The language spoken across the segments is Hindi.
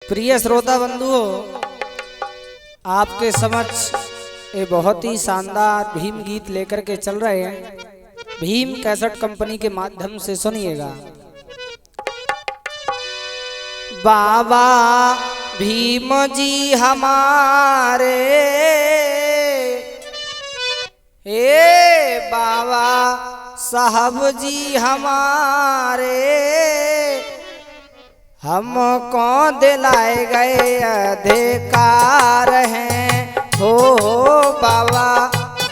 प्रिय श्रोता बंधुओं, आपके समक्ष ये बहुत ही शानदार भीम गीत लेकर के चल रहे हैं। भीम कैसेट कंपनी के माध्यम से सुनिएगा। बाबा भीम जी हमारे, हे बाबा साहब जी हमारे, हमको दिलाए गए अधिकार हैं। हो बाबा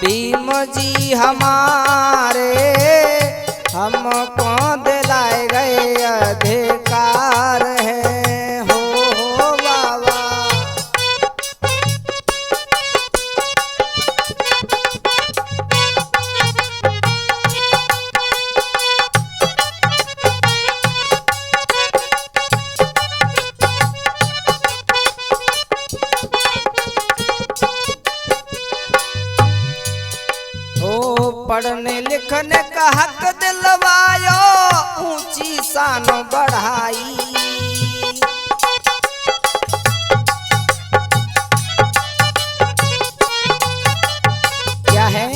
भीम जी हमारे, हमको दिलाए गए अधिकार हैं। हो बाबा पढ़ने लिखने का हक दिलवायो, ऊंची शान बढ़ाई। क्या है?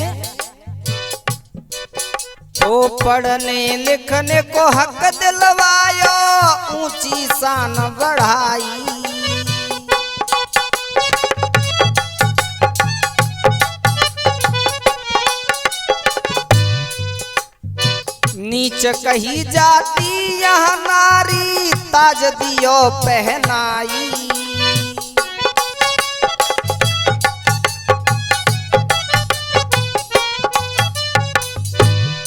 ओ पढ़ने लिखने को हक दिलवायो, ऊंची शान बढ़ाई। नीच कही जाती यह नारी, ताज दियो पहनाई।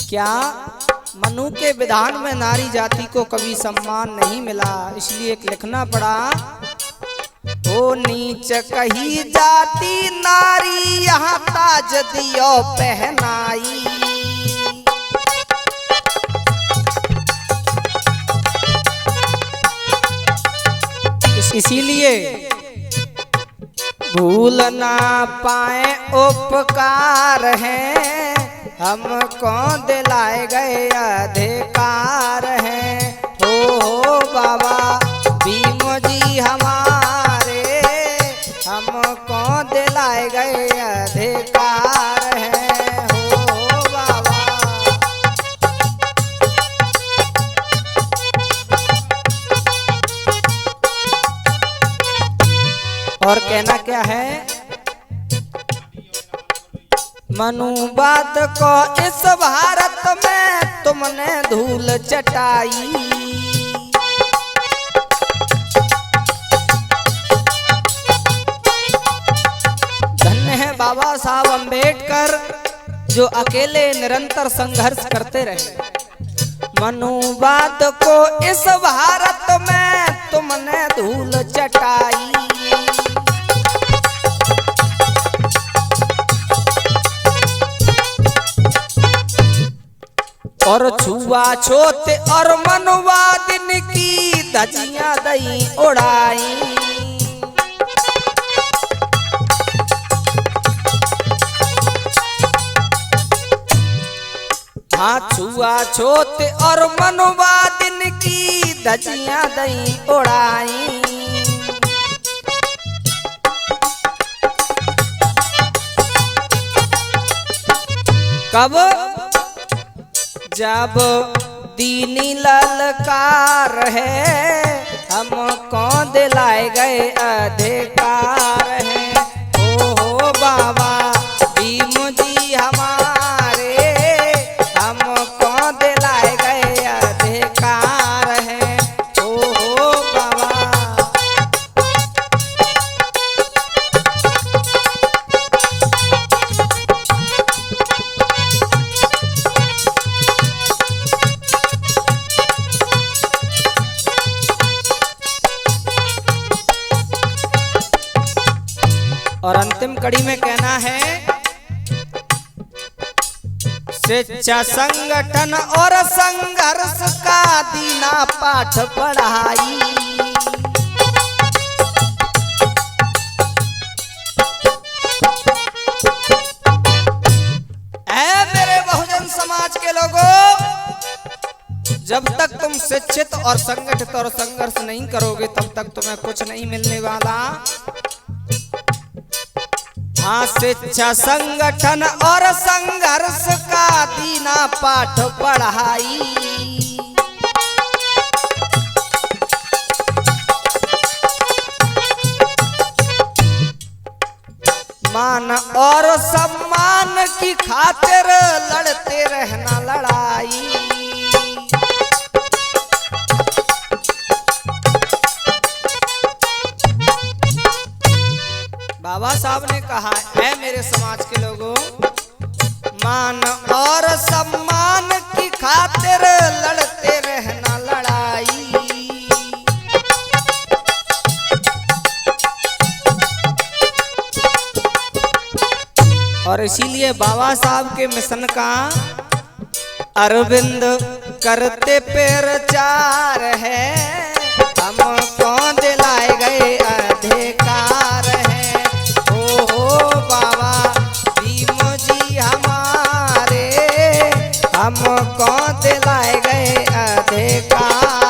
क्या मनु के विधान में नारी जाति को कभी सम्मान नहीं मिला, इसलिए एक लिखना पड़ा। ओ नीच कही जाती नारी, यहाँ ताज दियो पहनाई। इसीलिए भूल ना पाए उपकार हैं, हमको दिलाए गए अधिकार हैं। हो बाबा भीम जी हमारे, हमको दिलाए गए अधिकार हैं। हो बाबा और कहना क्या है? मनु बात को इस भारत में तुमने धूल चटाई। धन्य है बाबा साहब अम्बेडकर, जो अकेले निरंतर संघर्ष करते रहे। मनु बात को इस भारत में तुमने धूल चटाई। और छुआछूत और मनवादिन की धजियां दई उड़ाई। हाँ छुआछूत और मनवादिन की धजियां दई उड़ाई। कब? जब दीनी ललकार है, हमको दिलाए गए अधिकार हैं। हो बाबा भीम जी हमारे, हमको दिलाए गए अधिकार हैं। हो बाबा और अंतिम कड़ी में कहना है, शिक्षा संगठन और संघर्ष का दीना पाठ पढ़ाई। ऐ मेरे बहुजन समाज के लोगों, जब तक तुम शिक्षित और संगठित और संघर्ष नहीं करोगे तब तक तुम्हें कुछ नहीं मिलने वाला। हाँ, शिक्षा संगठन और संघर्ष का दीना पाठ पढ़ाई। मान और सम्मान की खातिर लड़ते रहना लड़ाई। बाबा साहब ने कहा है मेरे समाज के लोगों, मान और सम्मान की खातिर लड़ते रहना लड़ाई। और इसीलिए बाबा साहब के मिशन का अरविंद करते प्रचार है, हमको दिलाए गए अधिकार है। ओ बाबा भीम जी हमारे, हमको दिलाए गए अधिकार।